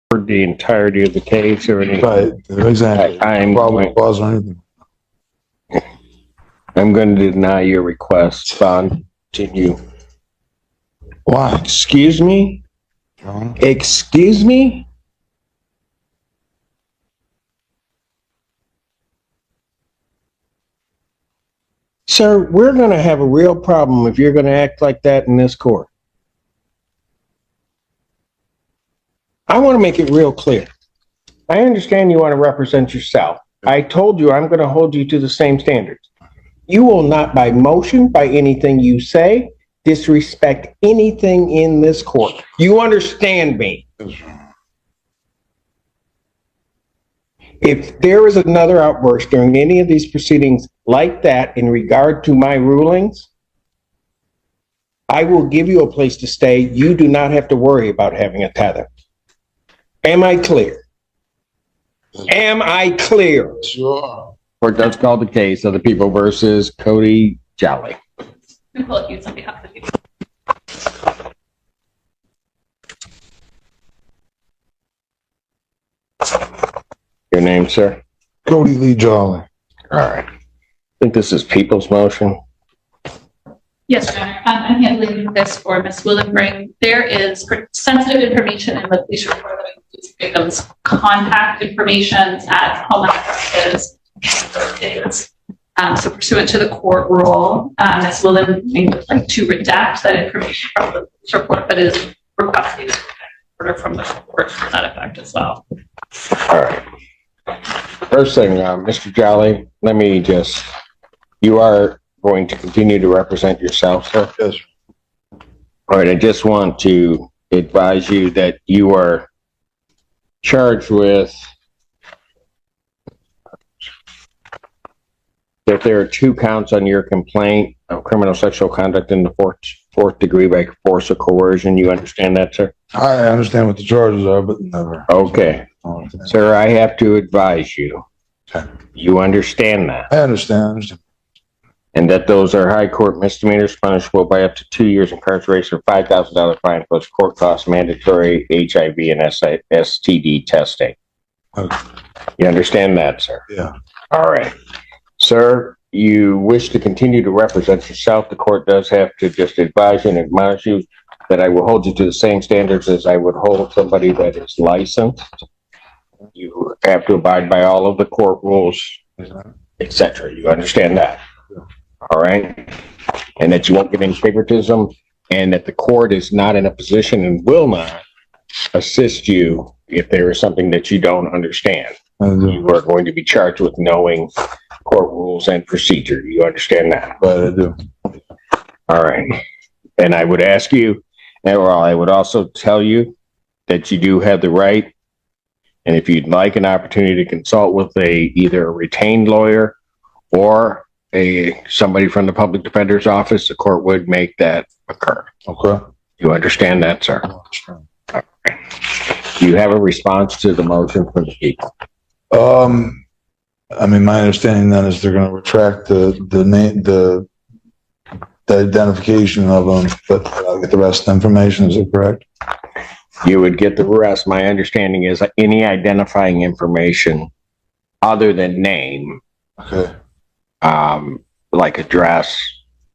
for the entirety of the case or anything. Right, exactly. I'm Probable cause or anything. I'm going to deny your request. Bond, continue. Why? Excuse me? Uh-huh. Excuse me? Sir, we're going to have a real problem if you're going to act like that in this court. I want to make it real clear. I understand you want to represent yourself. I told you I'm going to hold you to the same standards. You will not, by motion, by anything you say, disrespect anything in this court. You understand me? If there is another outburst during any of these proceedings like that in regard to my rulings, I will give you a place to stay. You do not have to worry about having a tether. Am I clear? Am I clear? Sure. Court does call the case of the people versus Cody Jolly. We'll use on behalf of the people. Your name, sir? Cody Lee Jolly. All right. I think this is people's motion. Yes, Your Honor. I'm handling this for Ms. Willenbring. There is sensitive information in the police report that includes victims' contact information at home addresses and birthdays. So pursuant to the court rule, Ms. Willenbring would like to redact that information from the police report, but is requesting an order from the court for that effect as well. All right. First thing, Mr. Jolly, let me just, you are going to continue to represent yourself, sir? Yes. All right, I just want to advise you that you are charged with that there are 2 counts on your complaint of criminal sexual conduct in the fourth degree by force or coercion. You understand that, sir? I understand what the charges are, but never. Okay. Sir, I have to advise you. Okay. You understand that? I understand. And that those are high court misdemeanors punishable by up to 2 years incarceration or $5,000 fine plus court costs, mandatory HIV and STD testing. Okay. You understand that, sir? Yeah. All right. Sir, you wish to continue to represent yourself. The court does have to just advise you and admonish you that I will hold you to the same standards as I would hold somebody that is licensed. You have to abide by all of the court rules, etc. You understand that? All right. And that you won't get any favoritism, and that the court is not in a position and will not assist you if there is something that you don't understand. You are going to be charged with knowing court rules and procedure. You understand that? But I do. All right. And I would ask you, or I would also tell you that you do have the right, and if you'd like an opportunity to consult with either a retained lawyer or somebody from the public defender's office, the court would make that occur. Okay. You understand that, sir? I Okay. Do you have a response to the motion from the people? I mean, my understanding then is they're going to retract the name, the identification of them, but I'll get the rest of the information. Is it correct? You would get the rest. My understanding is any identifying information other than name, Okay. like address,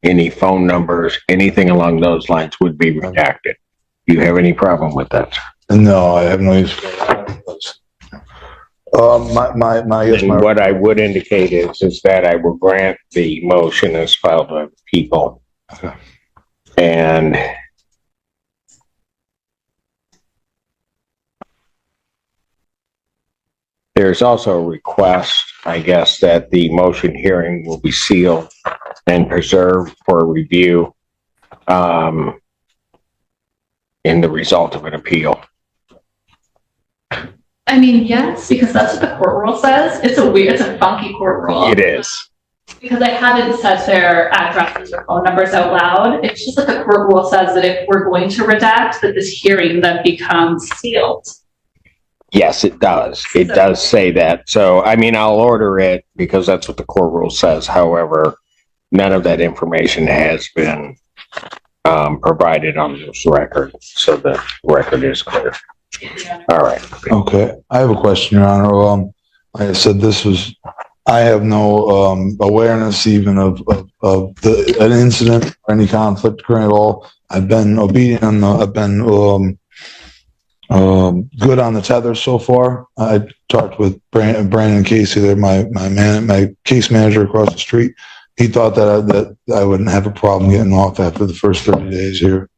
any phone numbers, anything along those lines would be redacted. Do you have any problem with that, sir? No, I have no use for that. What I would indicate is that I will grant the motion as filed by the people. Okay. And there's also a request, I guess, that the motion hearing will be sealed and preserved for review in the result of an appeal. I mean, yes, because that's what the court rule says. It's a funky court rule. It is. Because I haven't said their addresses or phone numbers out loud. It's just that the court rule says that if we're going to redact, that this hearing then becomes sealed. Yes, it does. It does say that. So, I mean, I'll order it because that's what the court rule says. However, none of that information has been provided on this record, so the record is clear. All right. Okay, I have a question, Your Honor. Like I said, I have no, awareness even of an incident or any conflict occurring at all. I've been obedient I've been, good on the tether so far. I talked with Brandon Casey, there, my case manager across the street. He thought that I wouldn't have a problem getting off after the first 30 days here.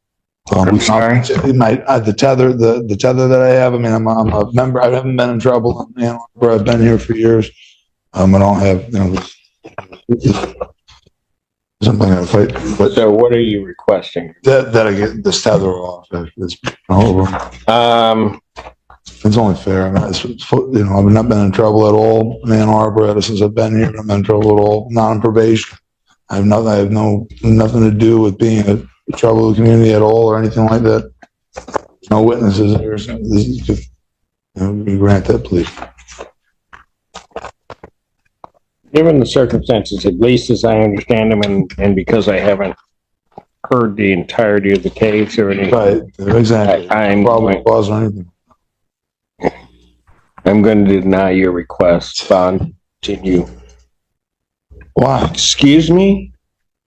I'm sorry? The tether that I have, I mean, I'm a member, I haven't been in trouble, you know, where I've been here for years. I don't have, you know, something I fight, but So what are you requesting? that I get this tether off. It's only fair. I mean, you know, I've not been in trouble at all in Ann Arbor ever since I've been here. I've been in trouble at all. Not on probation. I have nothing to do with being a trouble with the community at all or anything like that. No witnesses here. So this is just, you know, we grant that, please. Given the circumstances, at least as I understand them, and because I haven't heard the entirety of the case or anything, Right, exactly. I'm Probable cause or anything. going to deny your request. Bond, continue. Why? Excuse me?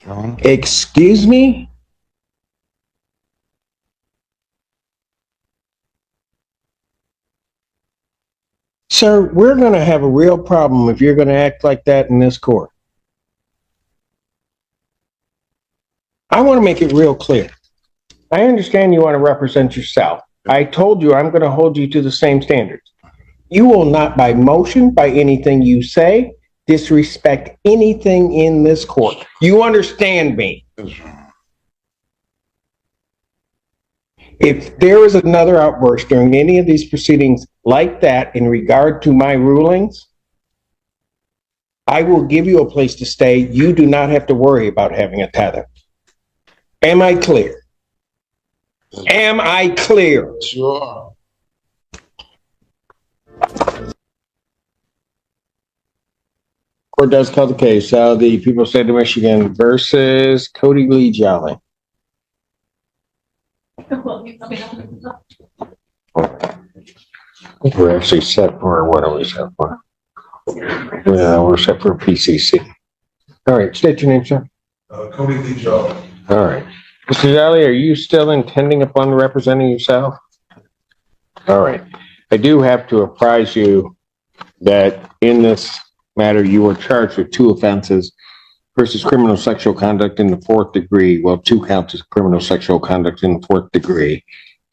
Your Honor? Excuse me? Sir, we're going to have a real problem if you're going to act like that in this court. I want to make it real clear. I understand you want to represent yourself. I told you I'm going to hold you to the same standards. You will not, by motion, by anything you say, disrespect anything in this court. You understand me? If there is another outburst during any of these proceedings like that in regard to my rulings, I will give you a place to stay. You do not have to worry about having a tether. Am I clear? Am I clear? Sure. Court does call the case. The people of the state of Michigan versus Cody Lee Jolly. We're actually set for, what are we set for? Yeah, we're set for PCC. All right, state your name, sir. Cody Lee Jolly. All right. Mr. Jolly, are you still intending upon representing yourself? All right. I do have to apprise you that in this matter, you were charged with 2 offenses versus criminal sexual conduct in the 4th degree. Well, 2 counts as criminal sexual conduct in the 4th degree.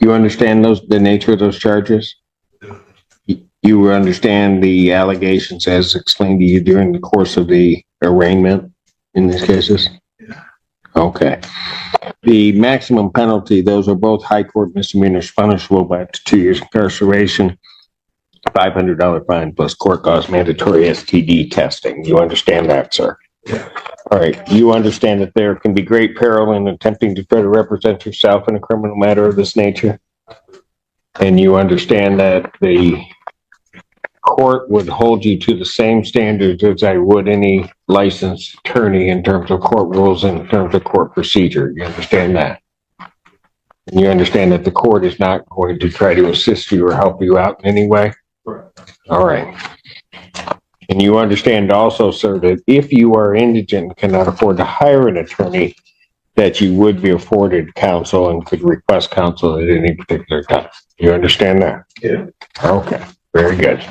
You understand the nature of those charges? You understand the allegations as explained to you during the course of the arraignment in these cases? Okay. The maximum penalty, those are both high court misdemeanors punishable by up to 2 years incarceration, $500 fine plus court costs, mandatory STD testing. You understand that, sir? Yeah. All right. You understand that there can be great peril in attempting to try to represent yourself in a criminal matter of this nature? And you understand that the court would hold you to the same standards as I would any licensed attorney in terms of court rules and in terms of court procedure. You understand that? And you understand that the court is not going to try to assist you or help you out in any way? Correct. All right. And you understand also, sir, that if you are indigent and cannot afford to hire an attorney, that you would be afforded counsel and could request counsel at any particular time. You understand that? Yeah. Okay, very good.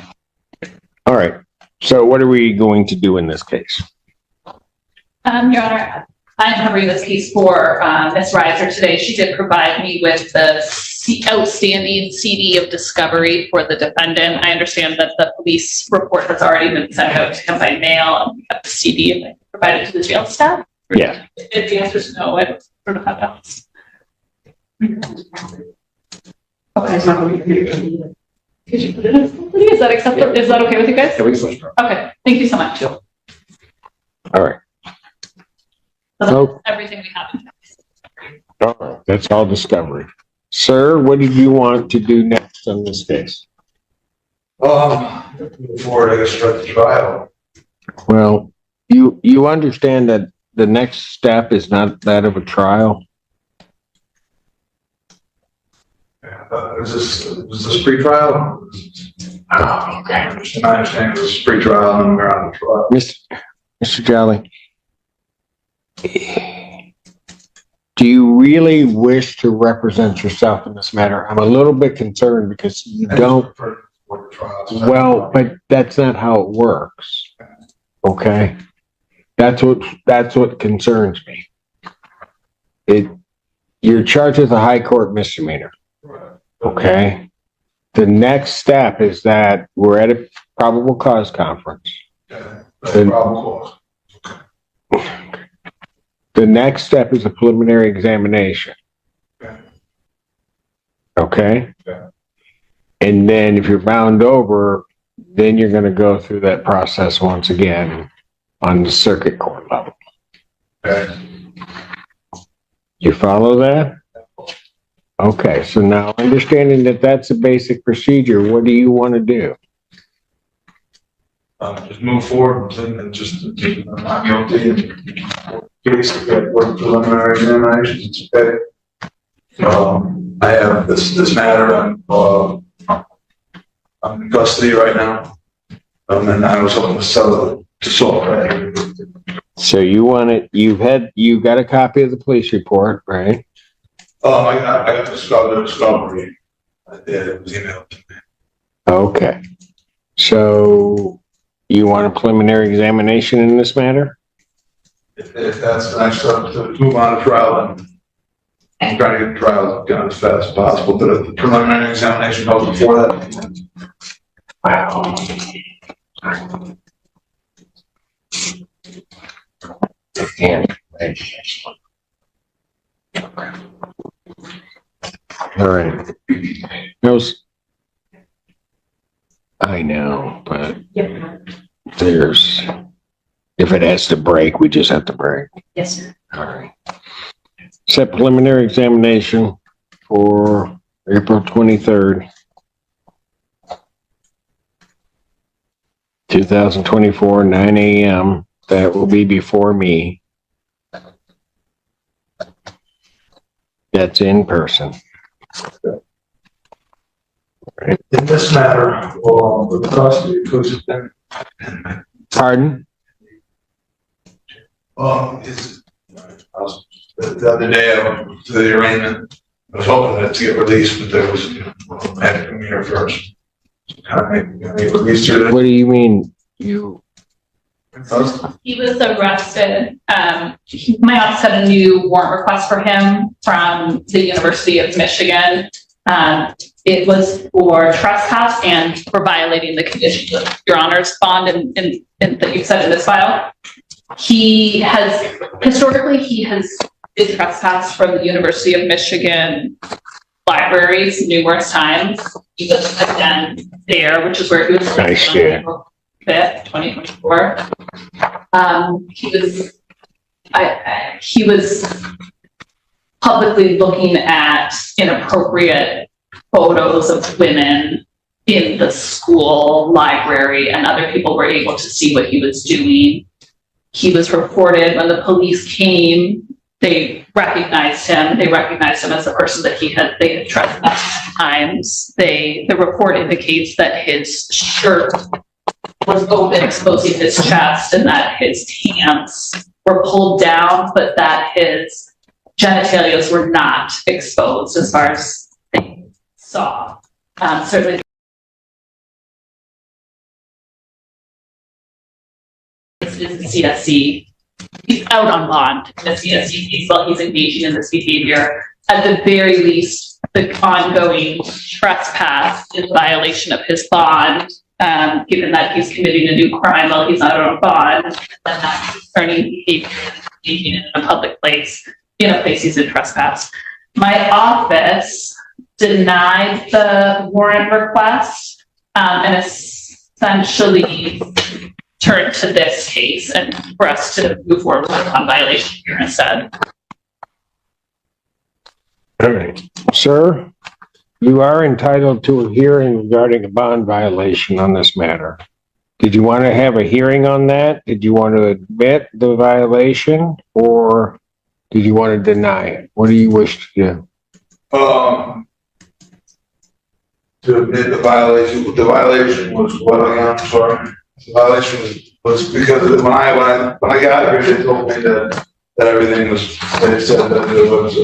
All right. So what are we going to do in this case? Your Honor, I'm covering this case for Ms. Reiser today. She did provide me with the outstanding CD of discovery for the defendant. I understand that the police report has already been sent out to him by mail, and we have the CD provided to the jail staff. Yeah. If the answer is no, I don't know how else. Could you put it in somebody? Is that acceptable? Is that okay with you guys? Okay, thank you so much. All right. So that's everything we have. All right. That's all discovery. Sir, what did you want to do next on this case? Before I start the trial. Well, you understand that the next step is not that of a trial? Yeah. Is this pre-trial? Oh, okay. I understand this is pre-trial and we're on the trial. Mr. Jolly, do you really wish to represent yourself in this matter? I'm a little bit concerned because you don't. Well, but that's not how it works. Okay? That's what concerns me. You're charged with a high court misdemeanor. Okay? The next step is that we're at a probable cause conference. The next step is a preliminary examination. Okay? And then if you're bound over, then you're going to go through that process once again on the circuit court level. You follow that? Okay, so now understanding that that's a basic procedure, what do you want to do? Just move forward and just not guilty. Basically, work preliminary examinations. Okay. I have this matter. I'm in custody right now. And I was hoping to settle it to solve it. So you want it, you got a copy of the police report, right? I got the discovery. I did, it was emailed to me. Okay. So you want a preliminary examination in this matter? If that's the next step to move on to trial, and I'm trying to get the trial done as fast as possible, but if the preliminary examination goes before that. Wow. All right. I know, but if it has to break, we just have to break. Yes, sir. All right. Set preliminary examination for April 23rd, 2024, 9 a.m. That will be before me. That's in person. Right. In this matter, with the custody, Pardon? The other day I went to the arraignment. I was hoping that to get released, but there was had to come here first. Kind of get released here. What do you mean you? He was arrested. My office had a new warrant request for him from the University of Michigan. It was for trespass and for violating the conditions of Your Honor's bond and that you said in this file. He has did trespass from the University of Michigan libraries numerous times. He was again there, which is where he was. Nice, yeah. 5th, 2024. He was publicly looking at inappropriate photos of women in the school library, and other people were able to see what he was doing. He was reported when the police came. They recognized him. They recognized him as the person that they had trespassed times. The report indicates that his shirt was open, exposing his chest, and that his pants were pulled down, but that his genitalias were not exposed as far as they saw. Certainly this is the CSC. He's out on bond in the CSC case while he's engaging in this behavior. At the very least, the ongoing trespass is violation of his bond. Given that he's committing a new crime while he's out on bond, and that concerning behavior in a public place, in a place he's in trespass. My office denied the warrant request and essentially turned to this case and for us to move forward with a bond violation here instead. All right, sir. You are entitled to a hearing regarding a bond violation on this matter. Did you want to have a hearing on that? Did you want to admit the violation, or did you want to deny it? What do you wish to do? to admit the violation was what again, I'm sorry? The violation was because when I got here, they told me that everything was, they said that it was,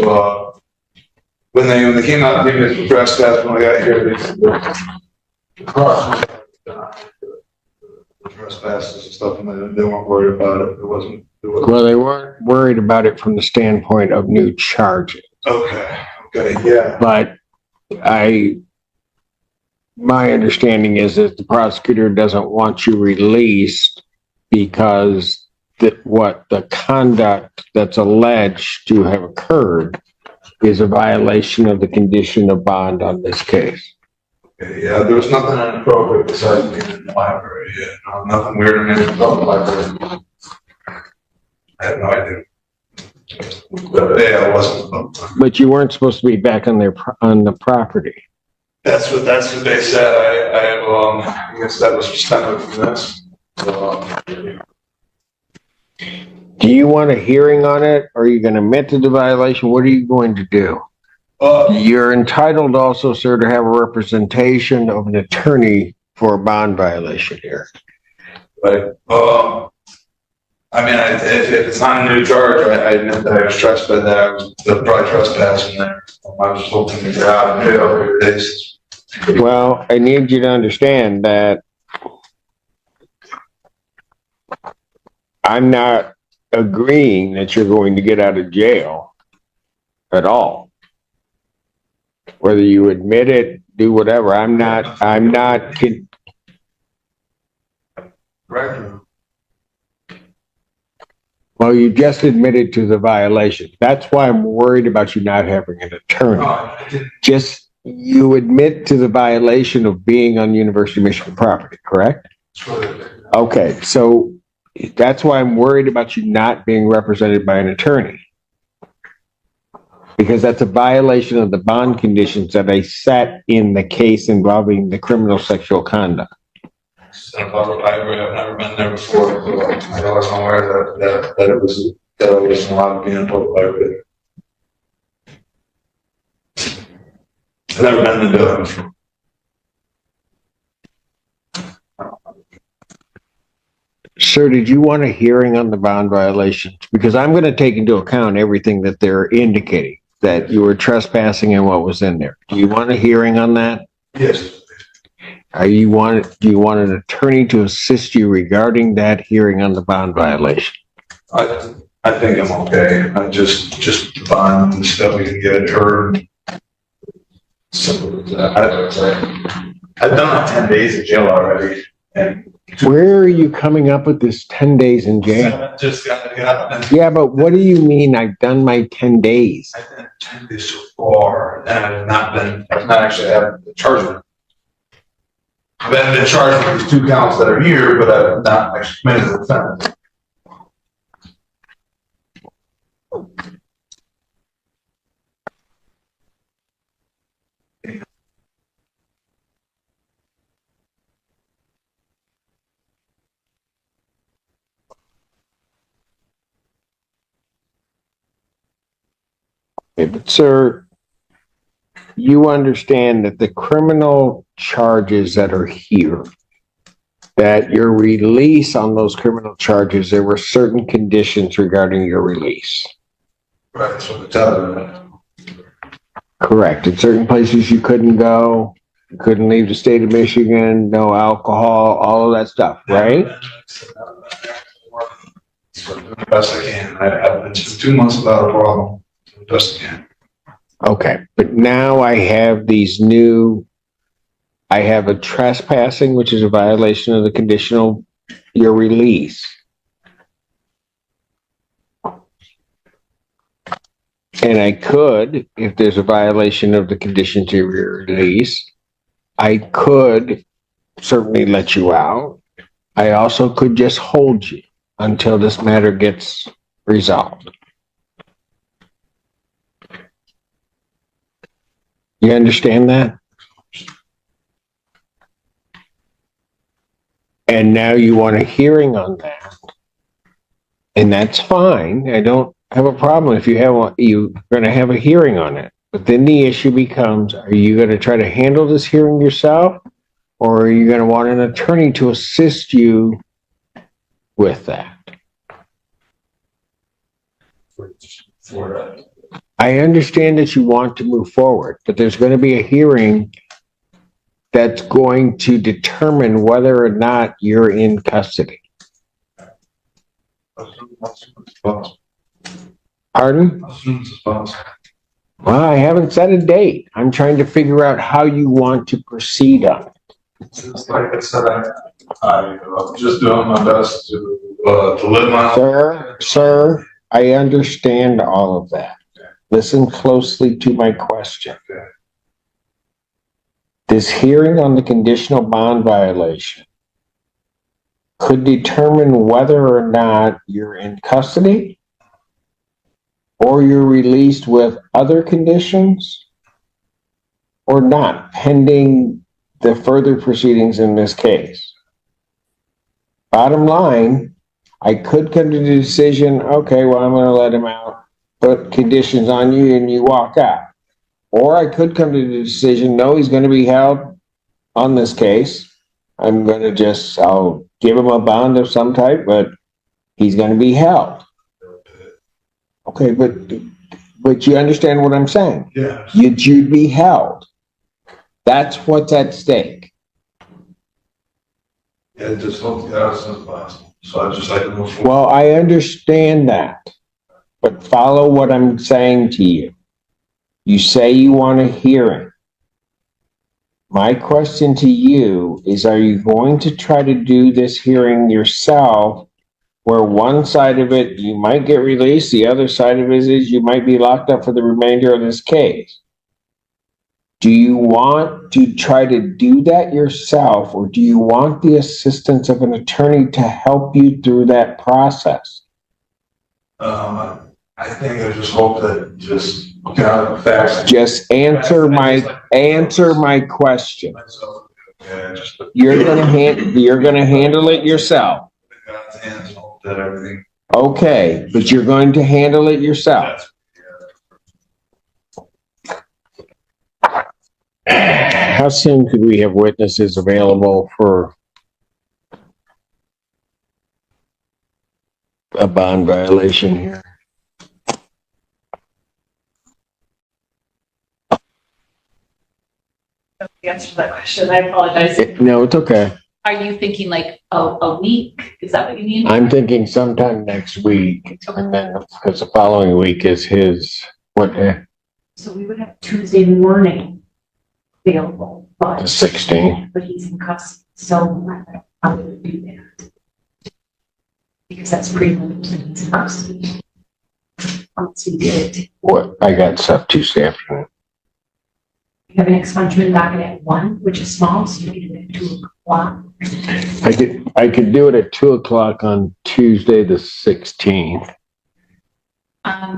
when they came out and gave me the trespass, when I got here, they said the cross the trespasses and stuff, and they weren't worried about it. It wasn't. Well, they weren't worried about it from the standpoint of new charges. Okay, yeah. But my understanding is that the prosecutor doesn't want you released because the conduct that's alleged to have occurred is a violation of the condition of bond on this case. Okay, yeah, there was nothing inappropriate besides being in the library. Yeah, no, nothing weird in the library. I have no idea. But yeah, I wasn't. But you weren't supposed to be back on the property. That's what they said. I guess that was suspended from this. So, do you want a hearing on it? Or are you going to admit to the violation? What are you going to do? You're entitled also, sir, to have a representation of an attorney for a bond violation here. Right. I mean, if it's not a new charge, I admit that I was trespassing. That I was probably trespassing there. I was hoping to get out of jail every day. Well, I need you to understand that I'm not agreeing that you're going to get out of jail at all. Whether you admit it, do whatever. I'm not. Right. Well, you just admitted to the violation. That's why I'm worried about you not having an attorney. Just, you admit to the violation of being on University of Michigan property, correct? Okay, so that's why I'm worried about you not being represented by an attorney. Because that's a violation of the bond conditions that I set in the case involving the criminal sexual conduct. I've never been there before. I wasn't aware that it was allowed to be in a public library. I've never been to do it before. Sir, did you want a hearing on the bond violations? Because I'm going to take into account everything that they're indicating, that you were trespassing and what was in there. Do you want a hearing on that? Yes. Do you want an attorney to assist you regarding that hearing on the bond violation? I think I'm okay. I just the bond and stuff we can get heard. So I've done 10 days in jail already. And where are you coming up with this 10 days in jail? Just got yeah, but what do you mean I've done my 10 days? I've done 10 days so far, and I've not actually had the charge. I've been charged with these 2 counts that are here, but I've not actually committed the offense. Okay, but sir, you understand that the criminal charges that are here, that your release on those criminal charges, there were certain conditions regarding your release. Right, that's what they're telling me. Correct. In certain places you couldn't go, you couldn't leave the state of Michigan, no alcohol, all of that stuff, right? The best I can. I've been 2 months without a problem. The best I can. Okay, but now I have I have a trespassing, which is a violation of the conditional, your release. And I could, if there's a violation of the conditions of your release, I could certainly let you out. I also could just hold you until this matter gets resolved. You understand that? And now you want a hearing on that. And that's fine. I don't have a problem if you're going to have a hearing on it. But then the issue becomes, are you going to try to handle this hearing yourself? Or are you going to want an attorney to assist you with that? I understand that you want to move forward, but there's going to be a hearing that's going to determine whether or not you're in custody. Pardon? Well, I haven't set a date. I'm trying to figure out how you want to proceed on it. Like I said, I'm just doing my best to live my life. Sir, I understand all of that. Listen closely to my question. This hearing on the conditional bond violation could determine whether or not you're in custody or you're released with other conditions or not, pending the further proceedings in this case. Bottom line, I could come to the decision, okay, well, I'm going to let him out, put conditions on you, and you walk out. Or I could come to the decision, no, he's going to be held on this case. I'm going to I'll give him a bond of some type, but he's going to be held. Okay, but you understand what I'm saying? Yeah. You'd be held. That's what's at stake. Yeah, just hope to get as soon as possible. So I just like to move forward. Well, I understand that, but follow what I'm saying to you. You say you want a hearing. My question to you is, are you going to try to do this hearing yourself, where one side of it, you might get released, the other side of it is you might be locked up for the remainder of this case? Do you want to try to do that yourself, or do you want the assistance of an attorney to help you through that process? I think I just hope that just get out of the facts. Just answer my question. Yeah, just You're gonna handle it yourself. God's hands, hope that everything. Okay, but you're going to handle it yourself. How soon could we have witnesses available for a bond violation here? The answer to that question, I apologize. No, it's okay. Are you thinking like a week? Is that what you mean? I'm thinking sometime next week, and then because the following week is what day? So we would have Tuesday morning available, The but 16th. he's in custody, so I would do that. Because that's pretty limited, he's in custody. Once we did, What? I got stuff Tuesday afternoon. we have an expungement docket at 1, which is small, so you can do it at 2 o'clock. I could do it at 2 o'clock on Tuesday, the 16th.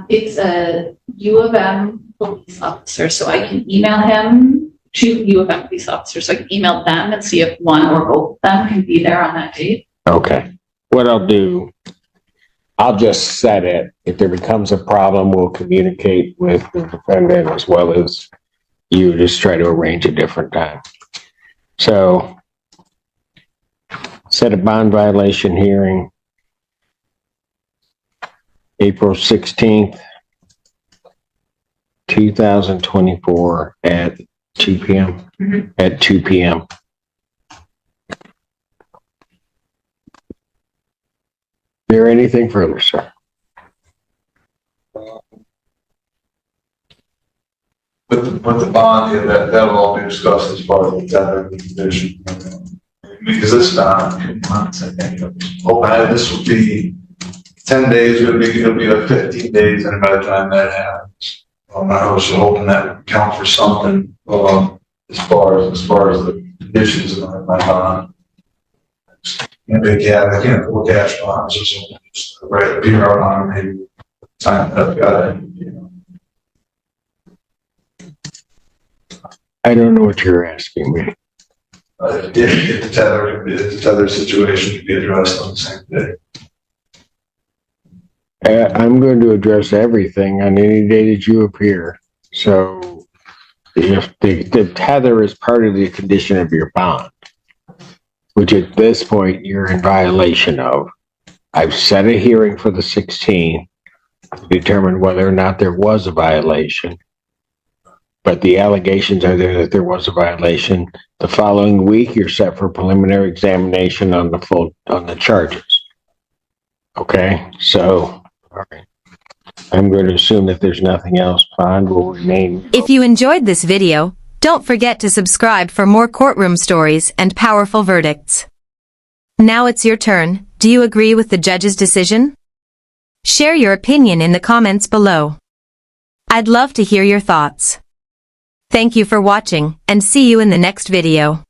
It's a U of M police officer, so I can email him, 2 U of M police officers, so I can email them and see if one or both of them can be there on that date. Okay. What I'll do, I'll just set it. If there becomes a problem, we'll communicate with the defendant as well as you, just try to arrange a different time. So, set a bond violation hearing, April 16th, 2024 at 2 p.m. At 2 p.m. Is there anything further, sir? With the bond, yeah, that'll all be discussed as part of the tender condition. Because this months, I think, this will be 10 days, it'll be like 15 days, and by the time that happens, I was hoping that would count for something, as far as the conditions of my bond. Maybe, yeah, I can't afford cash bonds, just right, be around on maybe time that I've got it, you know. I don't know what you're asking me. If the tether situation could be addressed on the same day. I'm going to address everything on any day that you appear. So if the tether is part of the condition of your bond, which at this point you're in violation of, I've set a hearing for the 16th to determine whether or not there was a violation. But the allegations are there that there was a violation. The following week, you're set for preliminary examination on the charges. Okay, so, all right. I'm going to assume that there's nothing else. Bond will remain. If you enjoyed this video, don't forget to subscribe for more courtroom stories and powerful verdicts. Now it's your turn. Do you agree with the judge's decision? Share your opinion in the comments below. I'd love to hear your thoughts. Thank you for watching, and see you in the next video.